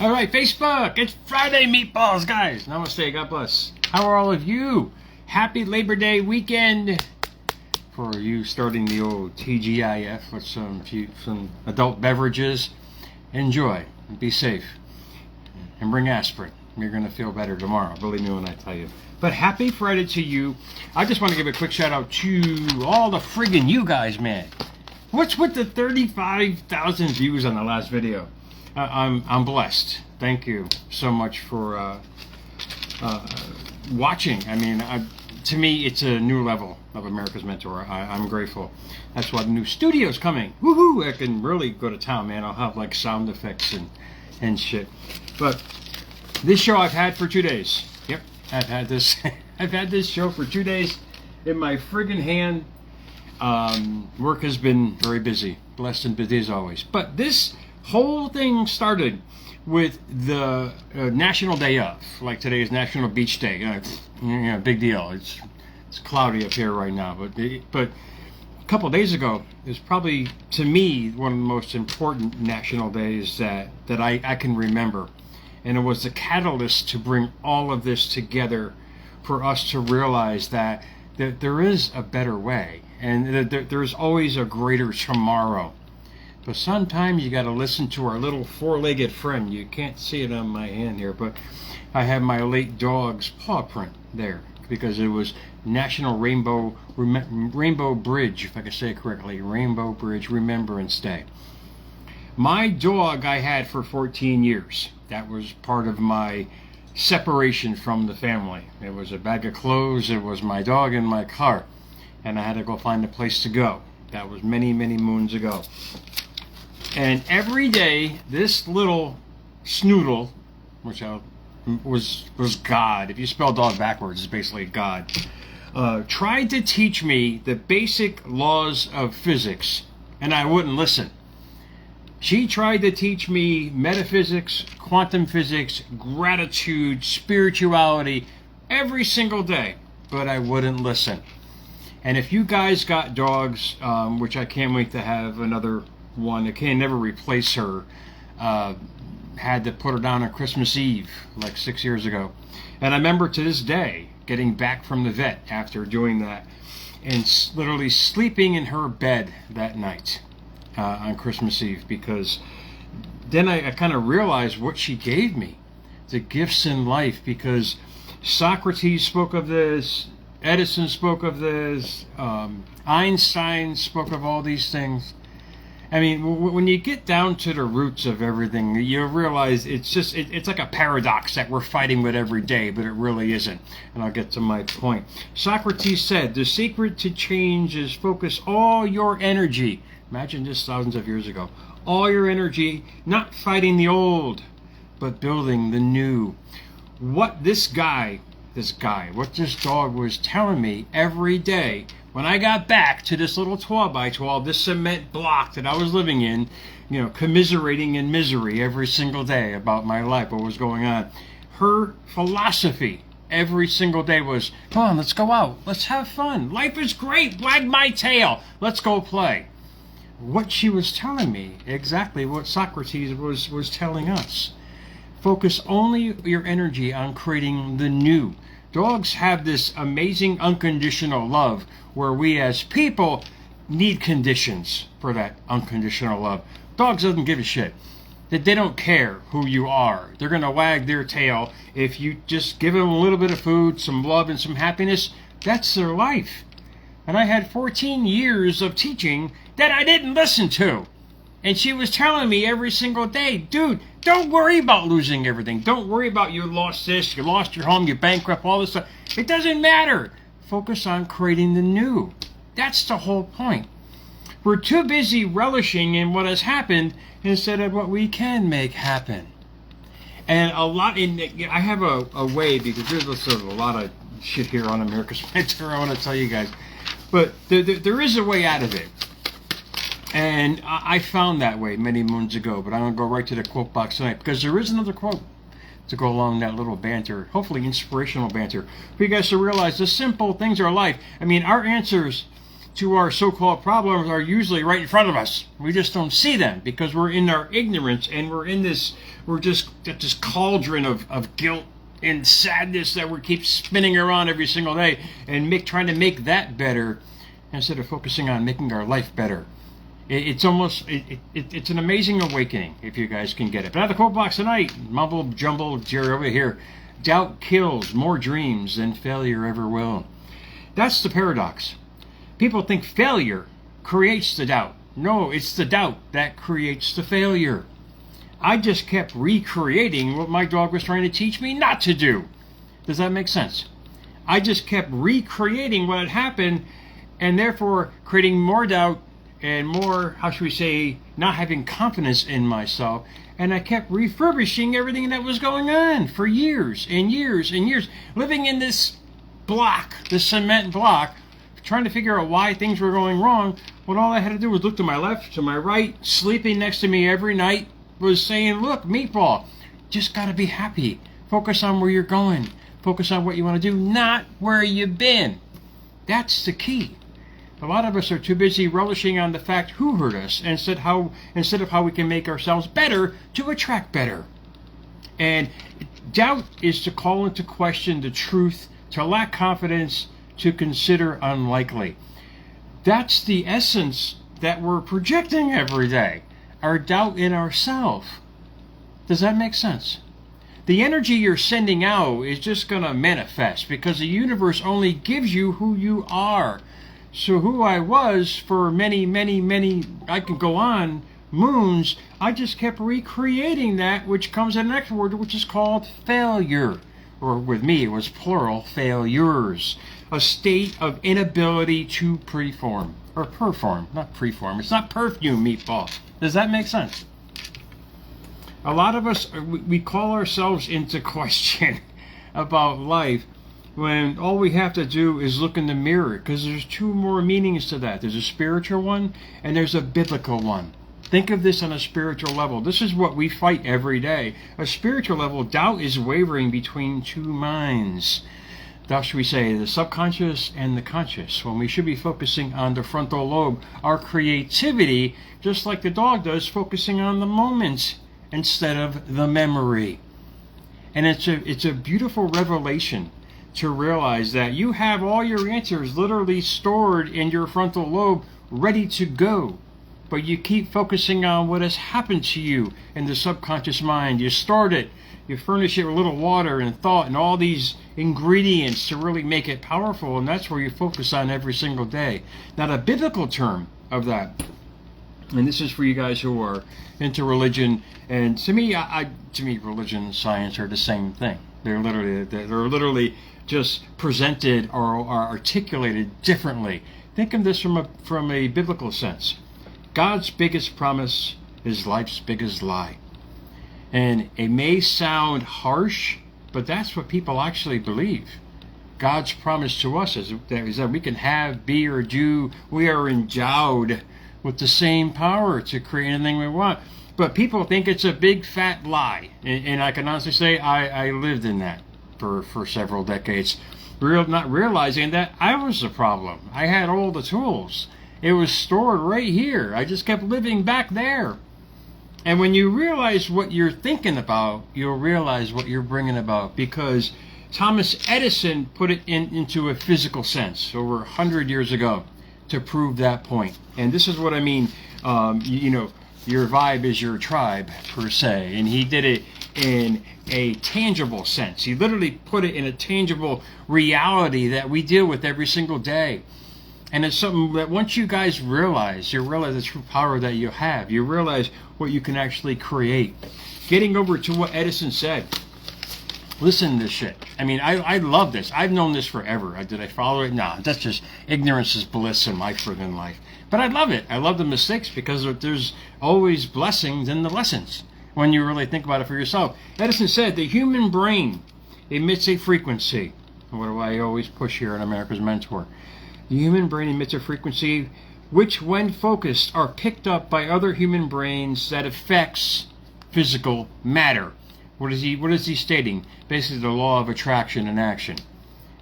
All right, Facebook, it's Friday meatballs, guys. Namaste, God bless. How are all of you? Happy Labor Day weekend for you starting the old TGIF with some adult beverages. Enjoy and be safe. And bring aspirin. You're going to feel better tomorrow, believe me when I tell you. But happy Friday to you. I just want to give a quick shout out to all the friggin' you guys, man. What's with the 35,000 views on the last video? I'm blessed. Thank you so much for watching. I mean, to me, it's a new level of America's Mentor. I'm grateful. That's why the new studio's coming. Woohoo! I can really go to town, man. I'll have like sound effects and shit. But this show I've had for 2 days. Yep, I've had this. I've had this show for 2 days in my friggin' hand. Work has been very busy. Blessed and busy as always. But this whole thing started with the National Day of. Like today is National Beach Day. Big deal. It's cloudy up here right now. But a couple of days ago, it was probably, to me, one of the most important national days that I can remember. And it was the catalyst to bring all of this together for us to realize that there is a better way. And there's always a greater tomorrow. But sometimes you got to listen to our little four-legged friend. You can't see it on my hand here, but I have my late dog's paw print there because it was National Rainbow Bridge, if I can say it correctly, Rainbow Bridge Remembrance Day. My dog I had for 14 years. That was part of my separation from the family. It was a bag of clothes. It was my dog in my car, and I had to go find a place to go. That was many, many moons ago. And every day, this little snoodle, which was God. If you spell dog backwards, it's basically God. Tried to teach me the basic laws of physics, and I wouldn't listen. She tried to teach me metaphysics, quantum physics, gratitude, spirituality, every single day, but I wouldn't listen. And if you guys got dogs, which I can't wait to have another one, I can never replace her, had to put her down on Christmas Eve, like 6 years ago. And I remember to this day, getting back from the vet after doing that, and literally sleeping in her bed that night on Christmas Eve, because then I kind of realized what she gave me, the gifts in life, because Socrates spoke of this, Edison spoke of this, Einstein spoke of all these things. I mean, when you get down to the roots of everything, you realize it's like a paradox that we're fighting with every day, but it really isn't. And I'll get to my point. Socrates said, the secret to change is focus all your energy. Imagine this thousands of years ago. All your energy, not fighting the old, but building the new. What this dog was telling me every day when I got back to this little 12x12, this cement block that I was living in, commiserating in misery every single day about my life, what was going on. Her philosophy every single day was, come on, let's go out. Let's have fun. Life is great. Wag my tail. Let's go play. What she was telling me, exactly what Socrates was telling us. Focus only your energy on creating the new. Dogs have this amazing unconditional love where we as people need conditions for that unconditional love. Dogs doesn't give a shit. They don't care who you are. They're going to wag their tail if you just give them a little bit of food, some love, and some happiness. That's their life. And I had 14 years of teaching that I didn't listen to. And she was telling me every single day, dude, don't worry about losing everything. Don't worry about you lost this, you lost your home, you bankrupt, all this stuff. It doesn't matter. Focus on creating the new. That's the whole point. We're too busy relishing in what has happened instead of what we can make happen. And I have a way, because there's sort of a lot of shit here on America's Mentor I want to tell you guys. But there is a way out of it. And I found that way many moons ago, but I'm going to go right to the quote box tonight, because there is another quote to go along that little banter, hopefully inspirational banter, for you guys to realize the simple things are life. I mean, our answers to our so-called problems are usually right in front of us. We just don't see them because we're in our ignorance, and we're just at this cauldron of guilt and sadness that we keep spinning around every single day, and trying to make that better instead of focusing on making our life better. It's an amazing awakening if you guys can get it. But out of the quote box tonight, mumble jumble Jerry over here, doubt kills more dreams than failure ever will. That's the paradox. People think failure creates the doubt. No, it's the doubt that creates the failure. I just kept recreating what my dog was trying to teach me not to do. Does that make sense? I just kept recreating what had happened, and therefore creating more doubt and more, how should we say, not having confidence in myself. And I kept refurbishing everything that was going on for years and years and years, living in this block, this cement block, trying to figure out why things were going wrong, when all I had to do was look to my left, to my right. Sleeping next to me every night was saying, look, Meatball, just got to be happy. Focus on where you're going. Focus on what you want to do, not where you've been. That's the key. A lot of us are too busy relishing on the fact who hurt us instead of how we can make ourselves better to attract better. And doubt is to call into question the truth, to lack confidence, to consider unlikely. That's the essence that we're projecting every day, our doubt in ourselves. Does that make sense? The energy you're sending out is just going to manifest because the universe only gives you who you are. So who I was for many, I can go on, moons, I just kept recreating that, which comes in the next word, which is called failure. Or with me, it was plural, failures. A state of inability to perform. Or perform, not preform. It's not perfume, Meatball. Does that make sense? A lot of us, we call ourselves into question about life when all we have to do is look in the mirror, because there's two more meanings to that. There's a spiritual one and there's a biblical one. Think of this on a spiritual level. This is what we fight every day. A spiritual level, doubt is wavering between two minds. Thus we say the subconscious and the conscious, when we should be focusing on the frontal lobe, our creativity, just like the dog does, focusing on the moment instead of the memory. And it's a beautiful revelation to realize that you have all your answers literally stored in your frontal lobe, ready to go. But you keep focusing on what has happened to you in the subconscious mind. You stored it, you furnish it with a little water and thought and all these ingredients to really make it powerful, and that's where you focus on every single day. Now, the biblical term of that, and this is for you guys who are into religion, and to me, religion and science are the same thing. They're literally just presented or articulated differently. Think of this from a biblical sense. God's biggest promise is life's biggest lie. And it may sound harsh, but that's what people actually believe. God's promise to us is that we can have, be, or do. We are endowed with the same power to create anything we want. But people think it's a big fat lie. And I can honestly say I lived in that for several decades, not realizing that I was the problem. I had all the tools. It was stored right here. I just kept living back there. And when you realize what you're thinking about, you'll realize what you're bringing about, because Thomas Edison put it into a physical sense over 100 years ago to prove that point. And this is what I mean, your vibe is your tribe, per se. And he did it in a tangible sense. He literally put it in a tangible reality that we deal with every single day. And it's something that once you guys realize, you realize the true power that you have. You realize what you can actually create. Getting over to what Edison said. Listen to this shit. I mean, I love this. I've known this forever. Did I follow it? No, that's just ignorance is bliss in my friggin' life. But I love it. I love the mistakes because there's always blessings in the lessons when you really think about it for yourself. Edison said the human brain emits a frequency. What do I always push here on America's Mentor? The human brain emits a frequency which, when focused, are picked up by other human brains that affects physical matter. What is he stating? Basically the law of attraction and action.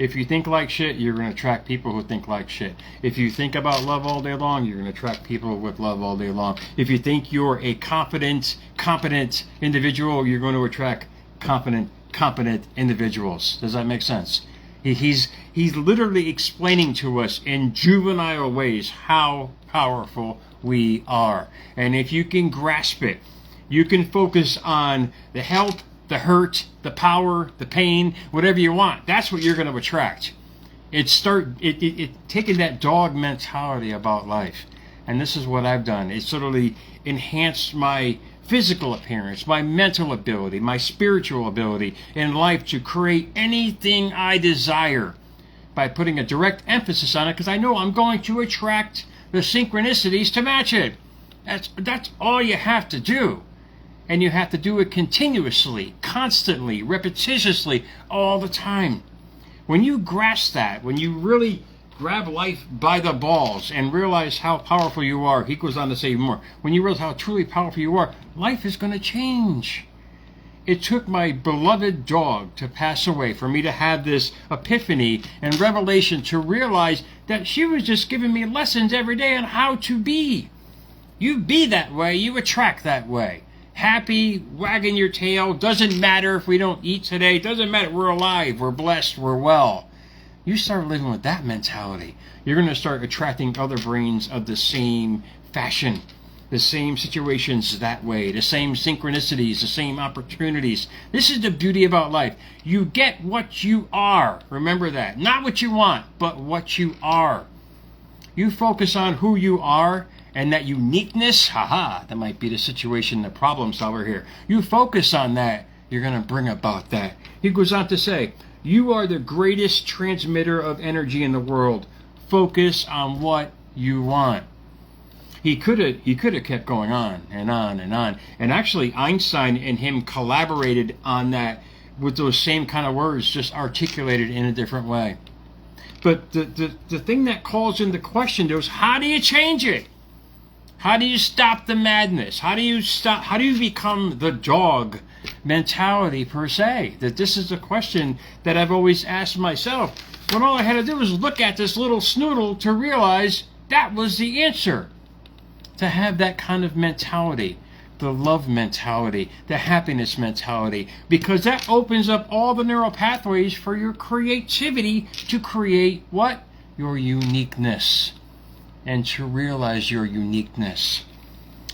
If you think like shit, you're going to attract people who think like shit. If you think about love all day long, you're going to attract people with love all day long. If you think you're a competent individual, you're going to attract competent individuals. Does that make sense? He's literally explaining to us in juvenile ways how powerful we are. And if you can grasp it, you can focus on the health, the hurt, the power, the pain, whatever you want. That's what you're going to attract. It's taking that dog mentality about life. And this is what I've done. It's literally enhanced my physical appearance, my mental ability, my spiritual ability in life to create anything I desire by putting a direct emphasis on it, because I know I'm going to attract the synchronicities to match it. That's all you have to do. And you have to do it continuously, constantly, repetitiously, all the time. When you grasp that, when you really grab life by the balls and realize how powerful you are, he goes on to say more, when you realize how truly powerful you are, life is going to change. It took my beloved dog to pass away for me to have this epiphany and revelation to realize that she was just giving me lessons every day on how to be. You be that way, you attract that way. Happy, wagging your tail, doesn't matter if we don't eat today, doesn't matter, we're alive, we're blessed, we're well. You start living with that mentality, you're going to start attracting other brains of the same fashion, the same situations that way, the same synchronicities, the same opportunities. This is the beauty about life. You get what you are. Remember that. Not what you want, but what you are. You focus on who you are, and that uniqueness, that might be the situation, the problem solver here. You focus on that, you're going to bring about that. He goes on to say, you are the greatest transmitter of energy in the world. Focus on what you want. He could have kept going on and on and on. And actually, Einstein and him collaborated on that with those same kind of words, just articulated in a different way. But the thing that calls into question is, how do you change it? How do you stop the madness? How do you become the dog mentality per se? That this is a question that I've always asked myself. When all I had to do was look at this little snoodle to realize that was the answer. To have that kind of mentality, the love mentality, the happiness mentality, because that opens up all the neural pathways for your creativity to create what? Your uniqueness. And to realize your uniqueness.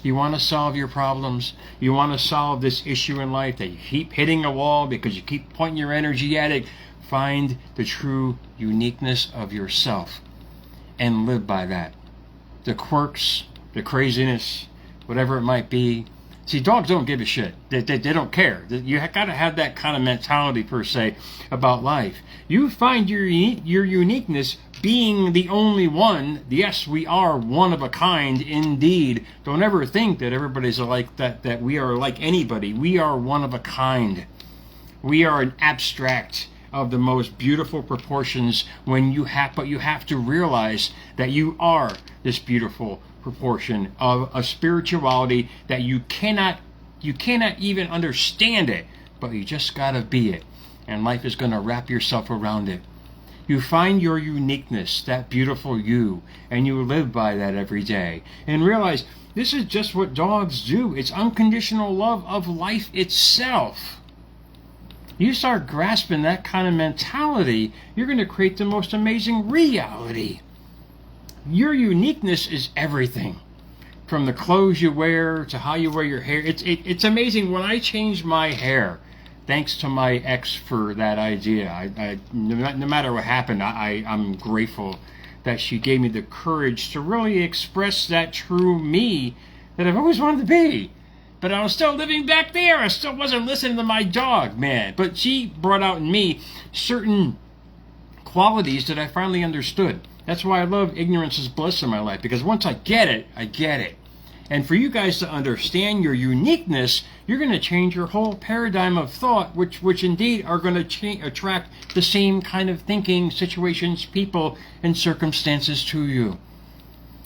You want to solve your problems. You want to solve this issue in life that you keep hitting a wall because you keep pointing your energy at it. Find the true uniqueness of yourself and live by that. The quirks, the craziness, whatever it might be. See, dogs don't give a shit. They don't care. You got to have that kind of mentality, per se, about life. You find your uniqueness being the only one. Yes, we are one of a kind indeed. Don't ever think that everybody's like that we are like anybody. We are one of a kind. We are an abstract of the most beautiful proportions but you have to realize that you are this beautiful proportion of a spirituality that you cannot even understand it, but you just gotta be it, and life is gonna wrap yourself around it. You find your uniqueness, that beautiful you, and you live by that every day, and realize this is just what dogs do. It's unconditional love of life itself. You start grasping that kind of mentality, you're going to create the most amazing reality. Your uniqueness is everything, from the clothes you wear to how you wear your hair. It's amazing. When I changed my hair, thanks to my ex for that idea, no matter what happened, I'm grateful that she gave me the courage to really express that true me that I've always wanted to be. But I was still living back there. I still wasn't listening to my dog, man. But she brought out in me certain qualities that I finally understood. That's why I love ignorance is bliss in my life, because once I get it, I get it. And for you guys to understand your uniqueness, you're going to change your whole paradigm of thought, which indeed are going to attract the same kind of thinking, situations, people, and circumstances to you.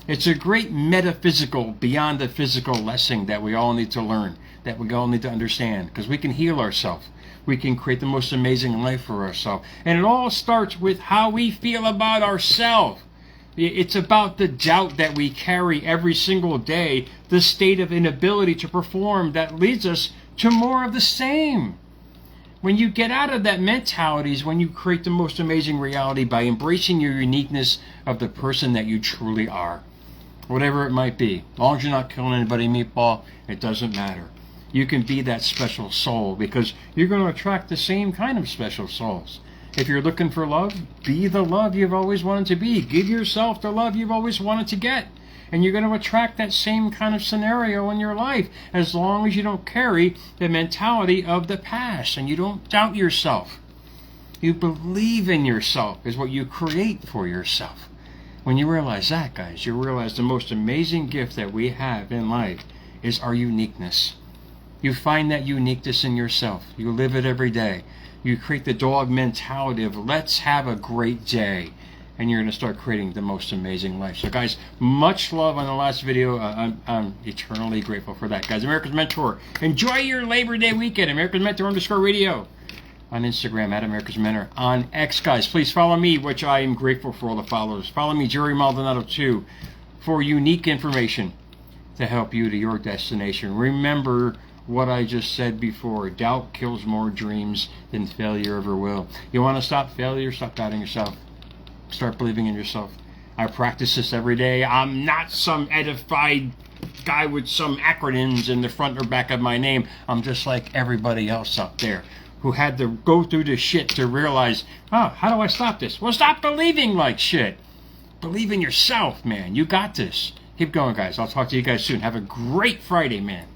It's a great metaphysical, beyond the physical lesson that we all need to learn, that we all need to understand, because we can heal ourselves. we can create the most amazing life for ourselves. And it all starts with how we feel about ourselves. It's about the doubt that we carry every single day, the state of inability to perform that leads us to more of the same. When you get out of that mentality is when you create the most amazing reality by embracing your uniqueness of the person that you truly are. Whatever it might be. As long as you're not killing anybody, meatball, it doesn't matter. You can be that special soul because you're going to attract the same kind of special souls. If you're looking for love, be the love you've always wanted to be. Give yourself the love you've always wanted to get. And you're going to attract that same kind of scenario in your life as long as you don't carry the mentality of the past and you don't doubt yourself. You believe in yourself is what you create for yourself. When you realize that, guys, you realize the most amazing gift that we have in life is our uniqueness. You find that uniqueness in yourself. You live it every day. You create the dog mentality of let's have a great day. And you're going to start creating the most amazing life. So guys, much love on the last video. I'm eternally grateful for that. Guys, America's Mentor. Enjoy your Labor Day weekend. America's Mentor _radio. On Instagram, at America's Mentor. On X, guys, please follow me, which I am grateful for all the followers. Follow me, Jerry Maldonado 2, for unique information to help you to your destination. Remember what I just said before. Doubt kills more dreams than failure ever will. You want to stop failure? Stop doubting yourself. Start believing in yourself. I practice this every day. I'm not some edified guy with some acronyms in the front or back of my name. I'm just like everybody else out there who had to go through the shit to realize, oh, how do I stop this? Well, stop believing like shit. Believe in yourself, man. You got this. Keep going, guys. I'll talk to you guys soon. Have a great Friday, man.